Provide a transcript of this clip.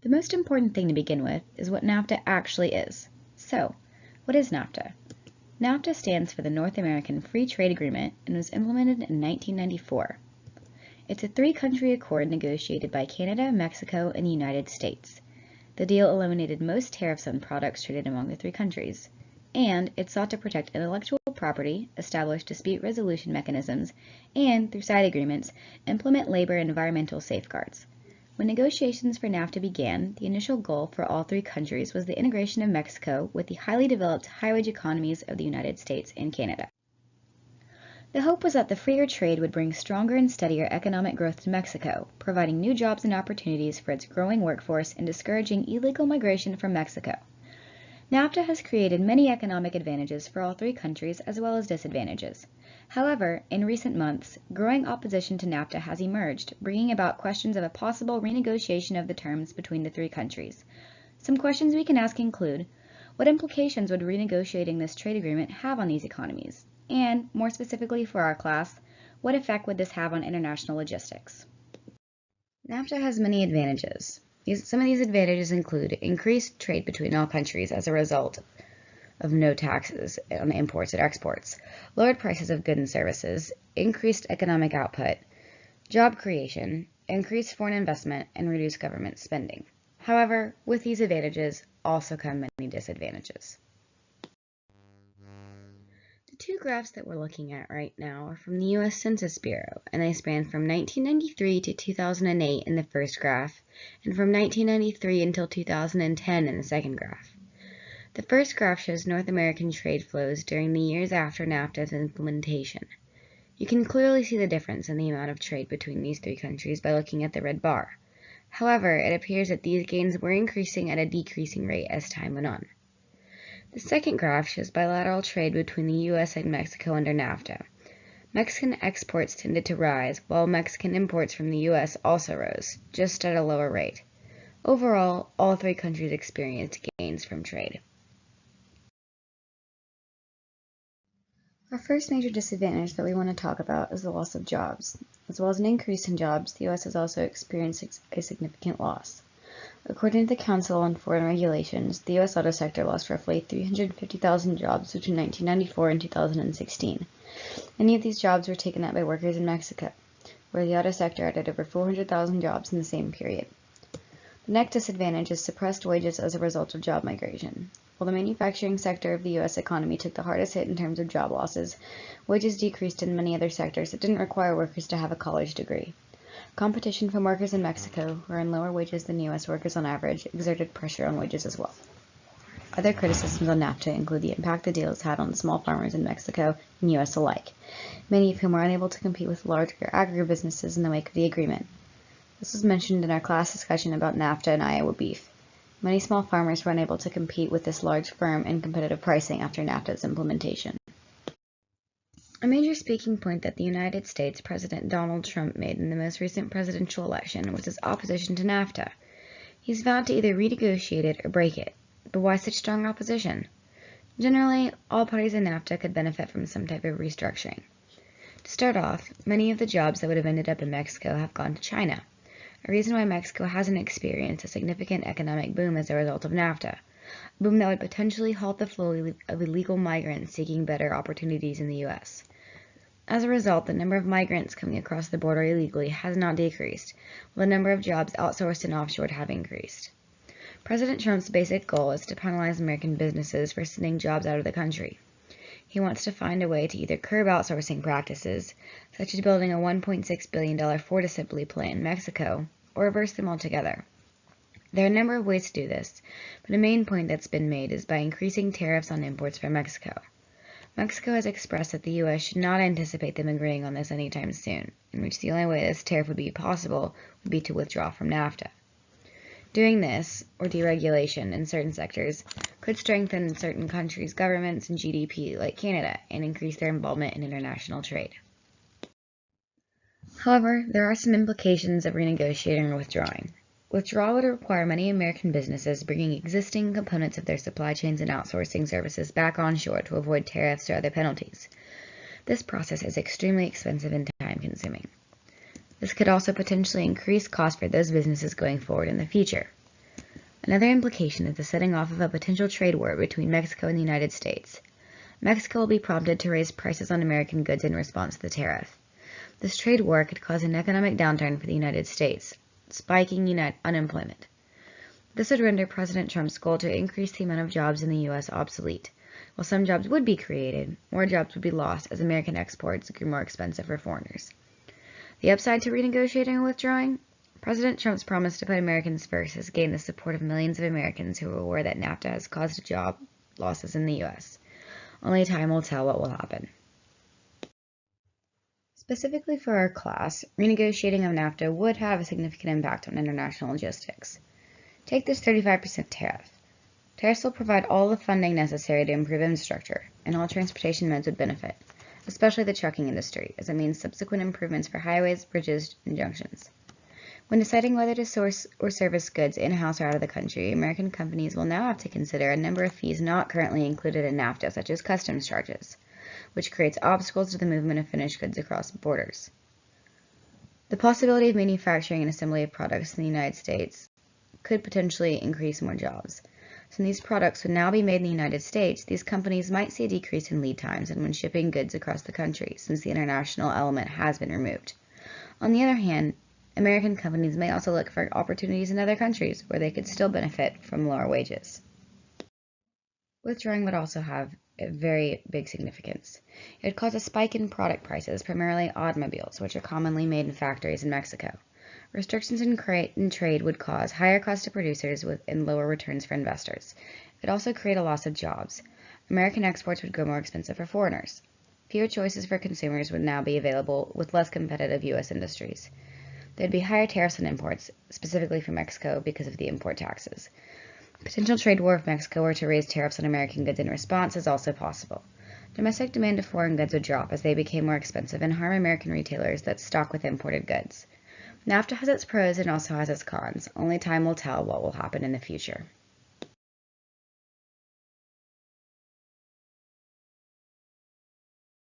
The most important thing to begin with is what NAFTA actually is. So, what is NAFTA? NAFTA stands for the North American Free Trade Agreement and was implemented in 1994. It's a three-country accord negotiated by Canada, Mexico, and the United States. The deal eliminated most tariffs on products traded among the three countries, and it sought to protect intellectual property, establish dispute resolution mechanisms, and, through side agreements, implement labor and environmental safeguards. When negotiations for NAFTA began, the initial goal for all three countries was the integration of Mexico with the highly developed high-wage economies of the United States and Canada. The hope was that the freer trade would bring stronger and steadier economic growth to Mexico, providing new jobs and opportunities for its growing workforce and discouraging illegal migration from Mexico. NAFTA has created many economic advantages for all three countries as well as disadvantages. However, in recent months, growing opposition to NAFTA has emerged, bringing about questions of a possible renegotiation of the terms between the three countries. Some questions we can ask include, what implications would renegotiating this trade agreement have on these economies? And, more specifically for our class, what effect would this have on international logistics? NAFTA has many advantages. Some of these advantages include increased trade between all countries as a result of no taxes on imports and exports, lowered prices of goods and services, increased economic output, job creation, increased foreign investment, and reduced government spending. However, with these advantages also come many disadvantages. The two graphs that we're looking at right now are from the U.S. Census Bureau, and they span from 1993 to 2008 in the first graph, and from 1993 until 2010 in the second graph. The first graph shows North American trade flows during the years after NAFTA's implementation. You can clearly see the difference in the amount of trade between these three countries by looking at the red bar. However, it appears that these gains were increasing at a decreasing rate as time went on. The second graph shows bilateral trade between the U.S. and Mexico under NAFTA. Mexican exports tended to rise, while Mexican imports from the U.S. also rose, just at a lower rate. Overall, all three countries experienced gains from trade. Our first major disadvantage that we want to talk about is the loss of jobs. As well as an increase in jobs, the U.S. has also experienced a significant loss. According to the Council on Foreign Regulations, the U.S. auto sector lost roughly 350,000 jobs between 1994 and 2016. Many of these jobs were taken up by workers in Mexico, where the auto sector added over 400,000 jobs in the same period. The next disadvantage is suppressed wages as a result of job migration. While the manufacturing sector of the U.S. economy took the hardest hit in terms of job losses, wages decreased in many other sectors that didn't require workers to have a college degree. Competition from workers in Mexico, who earn lower wages than U.S. workers on average, exerted pressure on wages as well. Other criticisms on NAFTA include the impact the deal has had on small farmers in Mexico and U.S. alike, many of whom are unable to compete with larger agribusinesses in the wake of the agreement. This was mentioned in our class discussion about NAFTA and Iowa beef. Many small farmers were unable to compete with this large firm in competitive pricing after NAFTA's implementation. A major speaking point that the United States President Donald Trump made in the most recent presidential election was his opposition to NAFTA. He's vowed to either renegotiate it or break it. But why such strong opposition? Generally, all parties in NAFTA could benefit from some type of restructuring. To start off, many of the jobs that would have ended up in Mexico have gone to China, a reason why Mexico hasn't experienced a significant economic boom as a result of NAFTA, a boom that would potentially halt the flow of illegal migrants seeking better opportunities in the U.S. As a result, the number of migrants coming across the border illegally has not decreased, while the number of jobs outsourced and offshored have increased. President Trump's basic goal is to penalize American businesses for sending jobs out of the country. He wants to find a way to either curb outsourcing practices, such as building a $1.6 billion Ford assembly plant in Mexico, or reverse them altogether. There are a number of ways to do this, but a main point that's been made is by increasing tariffs on imports from Mexico. Mexico has expressed that the U.S. should not anticipate them agreeing on this anytime soon, in which the only way this tariff would be possible would be to withdraw from NAFTA. Doing this, or deregulation in certain sectors, could strengthen certain countries' governments and GDP, like Canada, and increase their involvement in international trade. However, there are some implications of renegotiating or withdrawing. Withdrawal would require many American businesses bringing existing components of their supply chains and outsourcing services back onshore to avoid tariffs or other penalties. This process is extremely expensive and time-consuming. This could also potentially increase costs for those businesses going forward in the future. Another implication is the setting off of a potential trade war between Mexico and the United States. Mexico will be prompted to raise prices on American goods in response to the tariff. This trade war could cause an economic downturn for the United States, spiking unemployment. This would render President Trump's goal to increase the amount of jobs in the U.S. obsolete. While some jobs would be created, more jobs would be lost as American exports grew more expensive for foreigners. The upside to renegotiating or withdrawing? President Trump's promise to put Americans first has gained the support of millions of Americans who are aware that NAFTA has caused job losses in the U.S. Only time will tell what will happen. Specifically for our class, renegotiating of NAFTA would have a significant impact on international logistics. Take this 35% tariff. Tariffs will provide all the funding necessary to improve infrastructure, and all transportation modes would benefit, especially the trucking industry, as it means subsequent improvements for highways, bridges, and junctions. When deciding whether to source or service goods in-house or out of the country, American companies will now have to consider a number of fees not currently included in NAFTA, such as customs charges, which creates obstacles to the movement of finished goods across borders. The possibility of manufacturing and assembly of products in the United States could potentially increase more jobs. Since these products would now be made in the United States, these companies might see a decrease in lead times and when shipping goods across the country, since the international element has been removed. On the other hand, American companies may also look for opportunities in other countries where they could still benefit from lower wages. Withdrawing would also have a very big significance. It would cause a spike in product prices, primarily automobiles, which are commonly made in factories in Mexico. Restrictions in trade would cause higher costs to producers and lower returns for investors. It would also create a loss of jobs. American exports would grow more expensive for foreigners. Fewer choices for consumers would now be available with less competitive U.S. industries. There would be higher tariffs on imports, specifically from Mexico because of the import taxes. Potential trade war if Mexico were to raise tariffs on American goods in response is also possible. Domestic demand of foreign goods would drop as they became more expensive and harm American retailers that stock with imported goods. NAFTA has its pros and also has its cons. Only time will tell what will happen in the future.